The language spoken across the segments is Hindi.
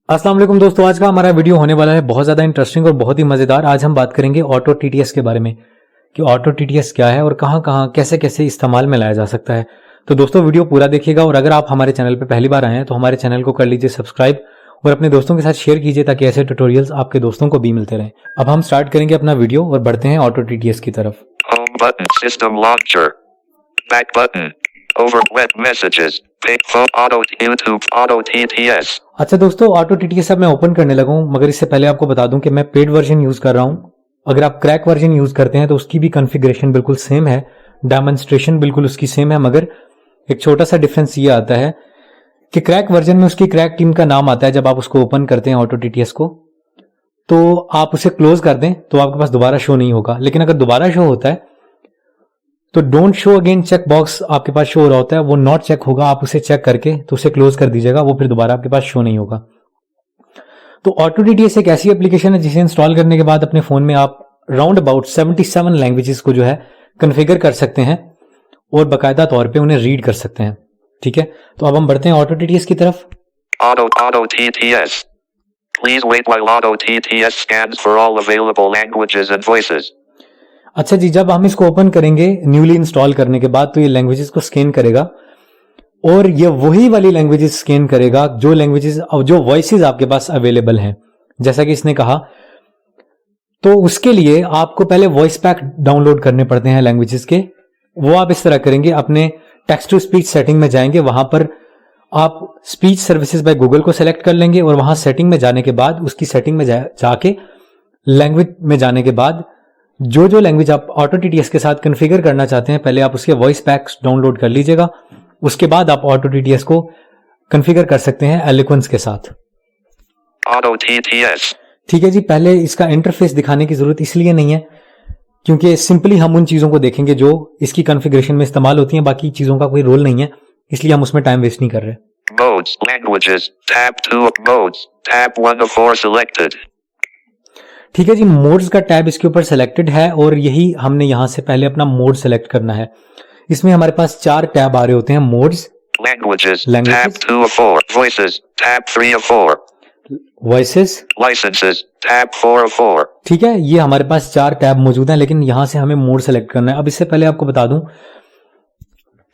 अस्सलाम वालेकुम दोस्तों, आज का हमारा वीडियो होने वाला है बहुत ज़्यादा इंटरेस्टिंग और बहुत ही मज़ेदार। आज हम बात करेंगे ऑटो टीटीएस के बारे में कि ऑटो टीटीएस क्या है और कहाँ कहाँ कैसे कैसे इस्तेमाल में लाया जा सकता है। तो दोस्तों वीडियो पूरा देखिएगा और अगर आप हमारे चैनल पर पहली बार आए हैं तो हमारे चैनल को कर लीजिए सब्सक्राइब और अपने दोस्तों के साथ शेयर कीजिए ताकि ऐसे ट्यूटोरियल्स आपके दोस्तों को भी मिलते रहें। अब हम स्टार्ट करेंगे अपना वीडियो और बढ़ते हैं ऑटो टीटीएस की तरफ। Home button, system launcher, back button, over web messages, pick phone, auto, YouTube, auto TTS. अच्छा दोस्तों, ऑटो टीटीएस अब मैं ओपन करने लगा हूं, मगर इससे पहले आपको बता दूं कि मैं पेड वर्जन यूज कर रहा हूं। अगर आप क्रैक वर्जन यूज करते हैं तो उसकी भी कॉन्फ़िगरेशन बिल्कुल सेम है, डेमोन्स्ट्रेशन बिल्कुल उसकी सेम है, मगर एक छोटा सा डिफरेंस ये आता है कि क्रैक वर्जन में उसकी क्रैक टीम का नाम आता है। जब आप उसको ओपन करते हैं ऑटो टीटीएस को तो आप उसे क्लोज कर दें तो आपके पास दोबारा शो नहीं होगा, लेकिन अगर दोबारा शो होता है तो don't show again check box आपके पास शो हो रहा होता है, वो नॉट चेक होगा। आप उसे चेक करके तो उसे क्लोज कर दीजिएगा, वो फिर दोबारा आपके पास शो नहीं होगा। तो ऑटो टीटीएस एक ऐसी एप्लीकेशन है जिसे इंस्टॉल करने के बाद अपने फोन में आप राउंड अबाउट 77 लैंग्वेजेस को जो है कन्फिगर कर सकते हैं और बाकायदा तौर पे उन्हें रीड कर सकते हैं। ठीक है, तो अब हम बढ़ते हैं ऑटो टीटीएस की तरफ। Auto TTS. Please wait while Auto TTS scans for all available languages and voices. अच्छा जी, जब हम इसको ओपन करेंगे न्यूली इंस्टॉल करने के बाद तो ये लैंग्वेजेस को स्कैन करेगा और ये वही वाली लैंग्वेजेस स्कैन करेगा जो लैंग्वेजेस और जो वॉइसेस आपके पास अवेलेबल हैं, जैसा कि इसने कहा। तो उसके लिए आपको पहले वॉइस पैक डाउनलोड करने पड़ते हैं लैंग्वेजेस के। वो आप इस तरह करेंगे, अपने टेक्स्ट टू स्पीच सेटिंग में जाएंगे, वहां पर आप स्पीच सर्विसेज बाय गूगल को सेलेक्ट कर लेंगे और वहां सेटिंग में जाने के बाद उसकी सेटिंग में जाके लैंग्वेज में जाने के बाद जो जो लैंग्वेज आप ऑटो टीटीएस के साथ कॉन्फ़िगर करना चाहते हैं पहले आप उसके वॉइस पैक्स डाउनलोड कर लीजिएगा। उसके बाद आप ऑटो टीटीएस को कॉन्फ़िगर कर सकते हैं एलोक्वेंस के साथ। Auto TTS. ठीक है जी, पहले इसका इंटरफेस दिखाने की जरूरत इसलिए नहीं है क्योंकि सिंपली हम उन चीजों को देखेंगे जो इसकी कॉन्फ़िगरेशन में इस्तेमाल होती हैं, बाकी चीजों का कोई रोल नहीं है, इसलिए हम उसमें टाइम वेस्ट नहीं कर रहे। Modes, languages, tab 2 of modes, tab 1 of 4 selected. ठीक है जी, मोड्स का टैब इसके ऊपर सेलेक्टेड है और यही हमने यहां से पहले अपना मोड सेलेक्ट करना है। इसमें हमारे पास 4 टैब आ रहे होते हैं। Modes, Languages, Languages. tab 2 of 4, voices, tab 3 of 4, voices, licenses, tab 4 of 4. ठीक है, ये हमारे पास 4 टैब मौजूद हैं, लेकिन यहां से हमें मोड सेलेक्ट करना है। अब इससे पहले आपको बता दूं,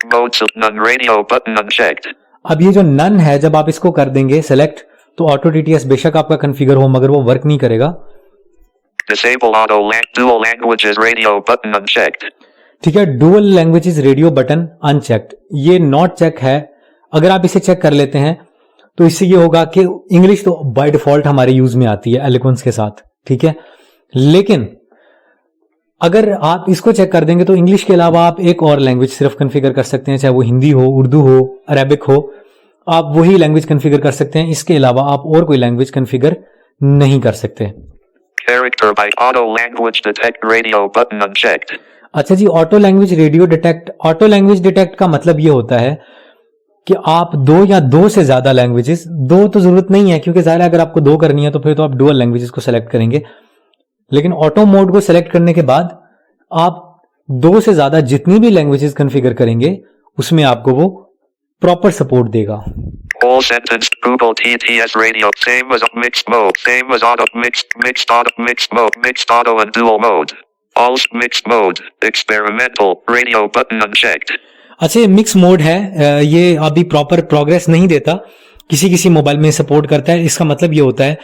Modes of none radio button unchecked. अब ये जो नन है, जब आप इसको कर देंगे सेलेक्ट तो ऑटो टीटीएस बेशक आपका कॉन्फ़िगर हो मगर वो वर्क नहीं करेगा। Disable dual languages radio button unchecked. ठीक है, dual languages radio button unchecked, ये नॉट चेक है। अगर आप इसे चेक कर लेते हैं तो इससे ये होगा कि इंग्लिश तो बाय डिफॉल्ट हमारे यूज में आती है एलोक्वेंस के साथ, ठीक है, लेकिन अगर आप इसको चेक कर देंगे तो इंग्लिश के अलावा आप एक और लैंग्वेज सिर्फ कॉन्फ़िगर कर सकते हैं, चाहे वो हिंदी हो, उर्दू हो, अरेबिक हो, आप वही लैंग्वेज कॉन्फ़िगर कर सकते हैं। इसके अलावा आप और कोई लैंग्वेज कॉन्फ़िगर नहीं कर सकते। Character by auto language detect radio button unchecked. अच्छा जी, auto language radio detect, auto language detect का मतलब ये होता है कि आप 2 या 2 से ज्यादा लैंग्वेजेस, 2 तो जरूरत नहीं है क्योंकि ज़ाहिर है अगर आपको 2 करनी है तो फिर तो आप डुअल लैंग्वेजेस को सेलेक्ट करेंगे, लेकिन ऑटो मोड को सेलेक्ट करने के बाद आप 2 से ज्यादा जितनी भी लैंग्वेजेस कॉन्फ़िगर करेंगे उसमें आपको वो प्रॉपर सपोर्ट देगा। Whole sentence Google TTS radio same as mixed mode, same as auto mixed auto mixed mode, mixed auto and dual mode. All mixed mode, experimental radio button unchecked. अच्छा, ये मिक्स मोड है, ये अभी प्रॉपर प्रोग्रेस नहीं देता, किसी किसी मोबाइल में सपोर्ट करता है। इसका मतलब ये होता है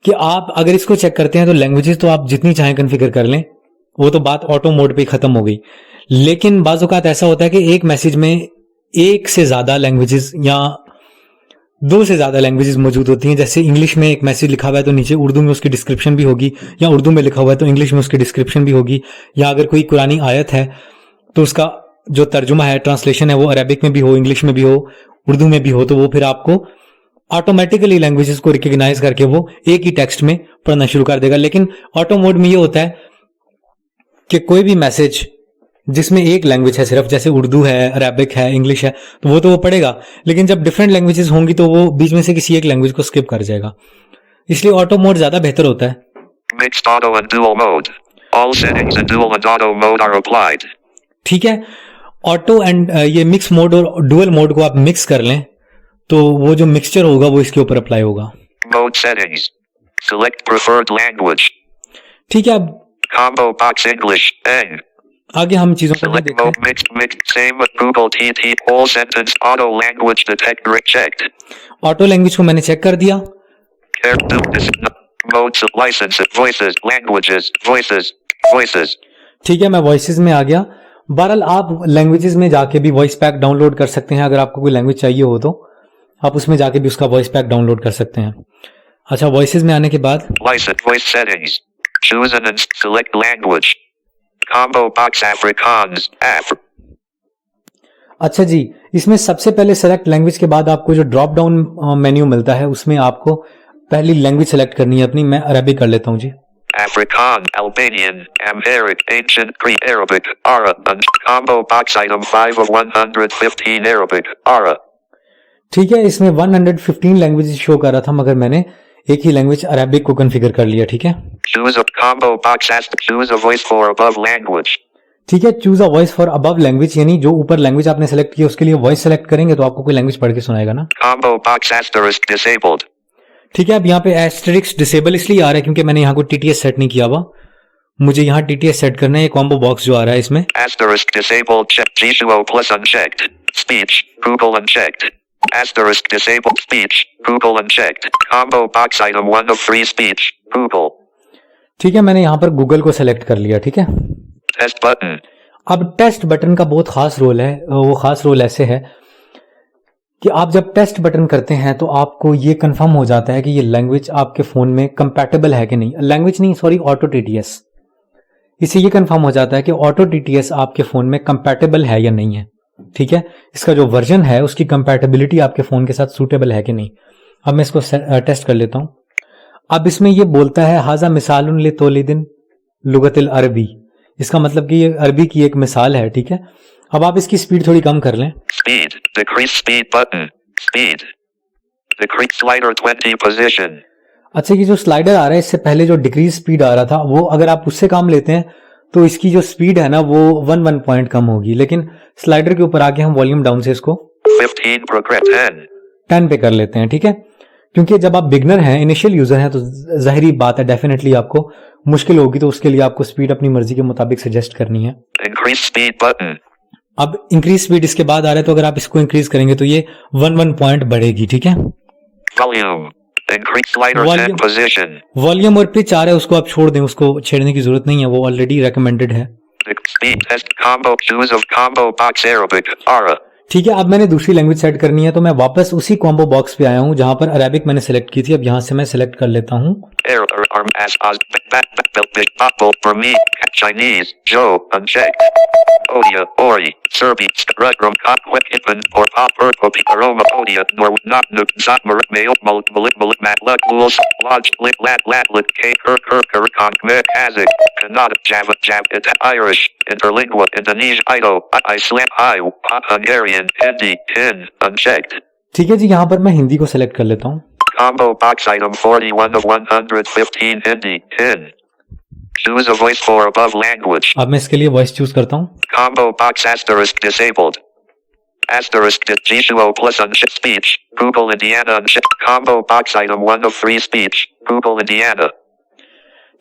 कि आप अगर इसको चेक करते हैं तो लैंग्वेजेस तो आप जितनी चाहें कॉन्फ़िगर कर लें, वो तो बात ऑटो मोड पे खत्म हो गई। लेकिन बाज़ औक़ात ऐसा होता है कि एक मैसेज में 1 से ज्यादा लैंग्वेजेस या 2 से ज्यादा लैंग्वेजेस मौजूद होती हैं। जैसे इंग्लिश में एक मैसेज लिखा हुआ है तो नीचे उर्दू में उसकी डिस्क्रिप्शन भी होगी, या उर्दू में लिखा हुआ है तो इंग्लिश में उसकी डिस्क्रिप्शन भी होगी, या अगर कोई कुरानी आयत है तो उसका जो तर्जुमा है, ट्रांसलेशन है, वो अरेबिक में भी हो, इंग्लिश में भी हो, उर्दू में भी हो, तो वो फिर आपको ऑटोमेटिकली लैंग्वेजेस को रिकॉग्नाइज करके वो एक ही टेक्स्ट में पढ़ना शुरू कर देगा। लेकिन ऑटो मोड में ये होता है कि कोई भी मैसेज जिसमें एक लैंग्वेज है सिर्फ, जैसे उर्दू है, अरेबिक है, इंग्लिश है, तो वो तो वो पढ़ेगा, लेकिन जब डिफरेंट लैंग्वेजेस होंगी तो वो बीच में से किसी एक लैंग्वेज को स्किप कर जाएगा। इसलिए ऑटो मोड ज्यादा बेहतर होता है। Mixed auto and dual mode. All settings in dual and auto mode are applied. ठीक है, ऑटो एंड ये मिक्स मोड और डुअल मोड को आप मिक्स कर लें तो वो जो मिक्सचर होगा वो इसके ऊपर अप्लाई होगा। mode settings. Select preferred language. ठीक है, अब Combo box English. N. आगे हम चीजों को नहीं Select देखते mode mixed. Same with Google TT. All sentence auto language detector checked. Auto language को मैंने चेक कर दिया। Care do this. Modes of license. Voices. Languages. Voices. ठीक है, मैं वॉइसेस में आ गया। बहरहाल आप लैंग्वेजेस में जाके भी वॉइस पैक डाउनलोड कर सकते हैं। अगर आपको कोई लैंग्वेज चाहिए हो तो आप उसमें जाके भी उसका वॉइस पैक डाउनलोड कर सकते हैं। अच्छा, वॉइसेस में आने के बाद License voice settings. Choose and select language. Combo box Afrikaans. अच्छा जी, इसमें सबसे पहले सेलेक्ट लैंग्वेज के बाद आपको जो ड्रॉप डाउन मेन्यू मिलता है उसमें आपको पहली लैंग्वेज सेलेक्ट करनी है अपनी। मैं अरबी कर लेता हूँ जी। Afrikaan, Albanian, Amharic, Ancient Greek, Arabic, Ara, and combo box item 5 of 115 Arabic, Ara. ठीक है, इसमें 115 लैंग्वेज शो कर रहा था मगर मैंने एक ही लैंग्वेज अरबिक को कॉन्फ़िगर कर लिया। ठीक है, Choose a combo box as choose a voice for above language. ठीक है, choose a voice for above language, यानी जो ऊपर लैंग्वेज आपने सेलेक्ट किया उसके लिए वॉइस सेलेक्ट करेंगे तो आपको कोई लैंग्वेज पढ़ के सुनाएगा ना। Combo box asterisk disabled. ठीक है, अब यहाँ पे एस्टेरिक्स डिसेबल इसलिए आ रहा है क्योंकि मैंने यहाँ को टीटीएस सेट नहीं किया हुआ। मुझे यहाँ टीटीएस सेट करना है। ये कॉम्बो बॉक्स जो आ रहा है इसमें Asterisk disabled check G2O plus unchecked. Speech, Google unchecked. Asterisk disabled speech, Google unchecked. Combo box item 1 of 3 speech, Google. ठीक है, मैंने यहाँ पर गूगल को सेलेक्ट कर लिया। ठीक है, Test button. अब टेस्ट बटन का बहुत खास रोल है। वो खास रोल ऐसे है कि आप जब टेस्ट बटन करते हैं तो आपको ये कंफर्म हो जाता है कि ये लैंग्वेज आपके फोन में कंपैटिबल है कि नहीं। लैंग्वेज नहीं, सॉरी, ऑटो टीटीएस। इससे ये कंफर्म हो जाता है कि ऑटो टीटीएस आपके फोन में कंपैटिबल है या नहीं है। ठीक है, इसका जो वर्जन है उसकी कंपैटिबिलिटी आपके फोन के साथ सूटेबल है कि नहीं। अब मैं इसको टेस्ट कर लेता हूं। अब इसमें ये बोलता है हाजा मिसालुन लितौलिदिन लुगतिल अरबी। इसका मतलब कि ये अरबी की एक मिसाल है। ठीक है, अब आप इसकी स्पीड थोड़ी कम कर लें। Speed, decrease speed button. Speed. Decrease slider 20 position. अच्छा, ये जो स्लाइडर आ रहा है इससे पहले जो डिक्रीज स्पीड आ रहा था वो अगर आप उससे काम लेते हैं तो इसकी जो स्पीड है ना वो 1 पॉइंट कम होगी। लेकिन स्लाइडर के ऊपर आके हम वॉल्यूम डाउन से इसको 15 progress 10. पे कर लेते हैं। ठीक है, क्योंकि जब आप बिगनर हैं, इनिशियल यूजर हैं, तो जाहिर बात है डेफिनेटली आपको मुश्किल होगी, तो उसके लिए आपको स्पीड अपनी मर्जी के मुताबिक सजेस्ट करनी है। Increase speed button. अब इंक्रीज स्पीड इसके बाद आ रहा है तो अगर आप इसको इंक्रीज करेंगे तो ये 1 पॉइंट बढ़ेगी। ठीक है, Volume. Increase slider 10 position. Volume और पिच आ रहा है उसको आप छोड़ दें, उसको छेड़ने की जरूरत नहीं है, वो ऑलरेडी रेकमेंडेड है। Speed test combo choose of combo box Arabic, Ara. ठीक है, अब मैंने दूसरी लैंग्वेज सेट करनी है तो मैं वापस उसी कॉम्बो बॉक्स पे आया हूं जहां पर अरेबिक मैंने सेलेक्ट की थी। अब यहां से मैं सेलेक्ट कर लेता हूं Chinese, Joe, unchecked. Odia, Ori, Serbi, Rugrum, Cockwickman, or Popper, Aroma, Odia, nor not Nuk, Zatmer, Mail, Malit, Matluck, Luls, Lodge, Lit, K, Kurkan, Kazakh, Kannada, Java, Irish, Interlingua, Indonesia, Ido, Iceland, Hungarian, Hindi, Hin, unchecked. ठीक है जी, यहाँ पर मैं हिंदी को सेलेक्ट कर लेता हूँ। Combo box item 41 of 115 Hindi, Hin. Choose a voice for above language. अब मैं इसके लिए वॉइस चूज करता हूँ। Combo box asterisk disabled. Asterisk G2O plus unchecked speech. Google Indiana unchecked. Combo box item 1 of 3 speech. Google Indiana.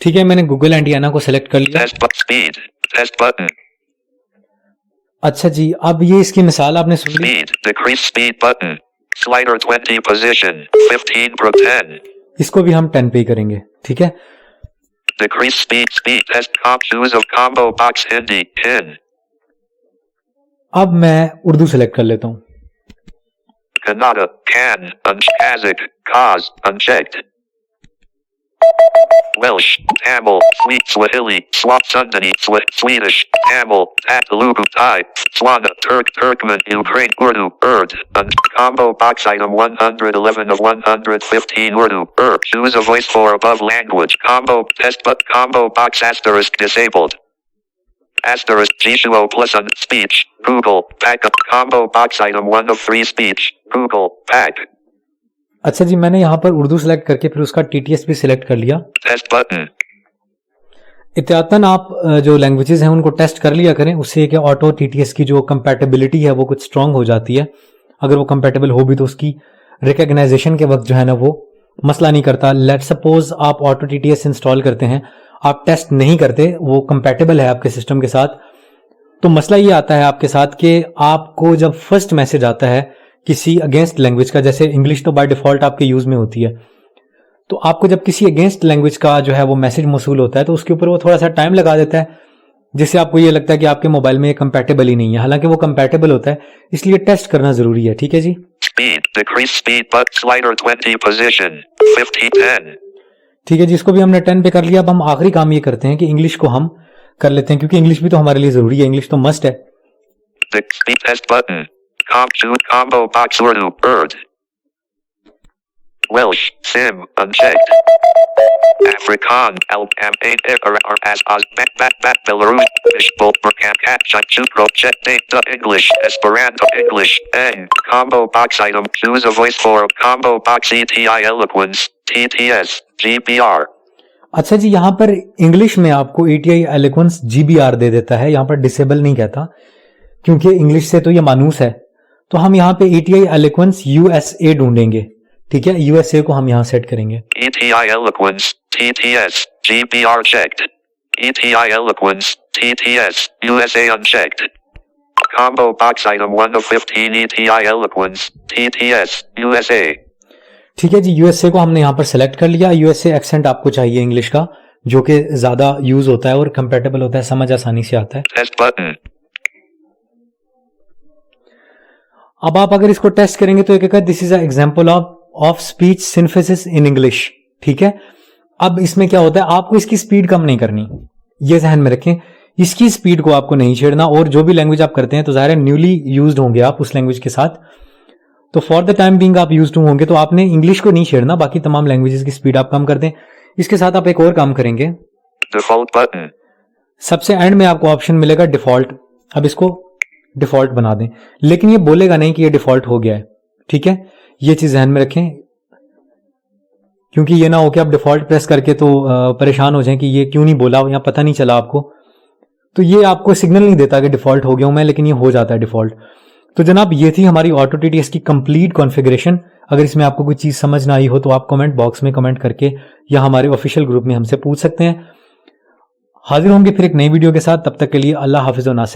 ठीक है, मैंने गूगल इंडियाना को सेलेक्ट कर लिया। Test but speed. Test button. अच्छा जी, अब ये इसकी मिसाल आपने सुन ली। Speed. Decrease speed button. Slider 20 position. 15 pro 10. इसको भी हम 10 पे ही करेंगे। ठीक है, Decrease speed. Test comp. Choose of combo box Hindi. Hin. अब मैं उर्दू सेलेक्ट कर लेता हूँ। Kannada, Kan, Kazakh, Kaz, unchecked. Welsh, Tamil, Swahili, Sundani, Swedish, Tamil, Telugu, Thai, Swana, Turkmen, Ukraine, Urdu, Urd, and combo box item 111 of 115 Urdu, choose a voice for above language, combo test but combo box asterisk disabled. Asterisk G2O plus speech, Google, pack up, combo box item 1 of 3 speech, Google, pack. अच्छा जी, मैंने यहाँ पर उर्दू सेलेक्ट करके फिर उसका टीटीएस भी सिलेक्ट कर लिया। Test button. इत्यातन आप जो लैंग्वेजेस हैं उनको टेस्ट कर लिया करें, उससे कि ऑटो टीटीएस की जो कंपैटिबिलिटी है वो कुछ स्ट्रांग हो जाती है। अगर वो कंपैटिबल हो भी तो उसकी रिकग्नाइजेशन के वक्त जो है ना वो मसला नहीं करता। लेट सपोज आप ऑटो टीटीएस इंस्टॉल करते हैं, आप टेस्ट नहीं करते, वो कंपैटिबल है आपके सिस्टम के साथ, तो मसला ये आता है आपके साथ कि आपको जब फर्स्ट मैसेज आता है किसी अगेंस्ट लैंग्वेज का, जैसे इंग्लिश तो बाय डिफॉल्ट आपके यूज में होती है, तो आपको जब किसी अगेंस्ट लैंग्वेज का जो है वो मैसेज मौसूल होता है तो उसके ऊपर वो थोड़ा सा टाइम लगा देता है, जिससे आपको ये लगता है कि आपके मोबाइल में कंपैटिबल ही नहीं है, हालांकि वो कंपैटिबल होता है, इसलिए टेस्ट करना जरूरी है। ठीक है जी। Speed, decrease speed, but slider 20 position, 50, 10. ठीक है जी, इसको भी हमने 10 पे कर लिया। अब हम आखिरी काम ये करते हैं कि इंग्लिश को हम कर लेते हैं, क्योंकि इंग्लिश भी तो हमारे लिए जरूरी है, इंग्लिश तो मस्ट है। The speed test button. Combo box Urdu, bird. Welsh, Sim, unchecked. Afrikaan, as Belarus, Bishbol, Cat, Chutro, check data, English, Esperanto, English, combo box item, choose a voice for combo box ETI eloquence, TTS, GBR. अच्छा जी, यहाँ पर इंग्लिश में आपको ATI एलोक्वेंस GBR दे देता है, यहाँ पर डिसेबल नहीं कहता, क्योंकि इंग्लिश से तो ये मानूस है। तो हम यहाँ पे ATI एलोक्वेंस USA ढूंढेंगे। ठीक है, USA को हम यहाँ सेट करेंगे। ETI eloquence, TTS, GBR checked. ETI eloquence, TTS, USA unchecked. Combo box item 1 of 15 ETI eloquence, TTS, USA. ठीक है जी, USA को हमने यहाँ पर सेलेक्ट कर लिया। USA एक्सेंट आपको चाहिए इंग्लिश का, जो कि ज्यादा यूज होता है और कंपैटिबल होता है, समझ आसानी से आता है। Test button. अब आप अगर इसको टेस्ट करेंगे तो एक this is a example of speech synthesis in English. ठीक है, अब इसमें क्या होता है, आपको इसकी स्पीड कम नहीं करनी, ये ध्यान में रखें, इसकी स्पीड को आपको नहीं छेड़ना। और जो भी लैंग्वेज आप करते हैं तो जाहिर है न्यूली यूज्ड होंगे आप उस लैंग्वेज के साथ, तो फॉर द टाइम बीइंग आप यूज्ड होंगे, तो आपने इंग्लिश को नहीं छेड़ना, बाकी तमाम लैंग्वेजेस की स्पीड आप कम कर दें। इसके साथ आप एक और काम करेंगे, Default button. सबसे एंड में आपको ऑप्शन मिलेगा डिफॉल्ट। अब इसको डिफॉल्ट बना दें, लेकिन ये बोलेगा नहीं कि ये डिफॉल्ट हो गया है। ठीक है, ये चीज ध्यान में रखें, क्योंकि ये ना हो कि आप डिफॉल्ट प्रेस करके तो परेशान हो जाएं कि ये क्यों नहीं बोला या पता नहीं चला आपको, तो ये आपको सिग्नल नहीं देता कि डिफॉल्ट हो गया हूं मैं, लेकिन ये हो जाता है डिफॉल्ट। तो जनाब, ये थी हमारी ऑटो टीटीएस की कंप्लीट कॉन्फ़िगरेशन। अगर इसमें आपको कोई चीज समझ ना आई हो तो आप कमेंट बॉक्स में कमेंट करके या हमारे ऑफिशियल ग्रुप में हमसे पूछ सकते हैं। हाजिर होंगे फिर एक नई वीडियो के साथ, तब तक के लिए अल्लाह हाफिज़ व नासिर।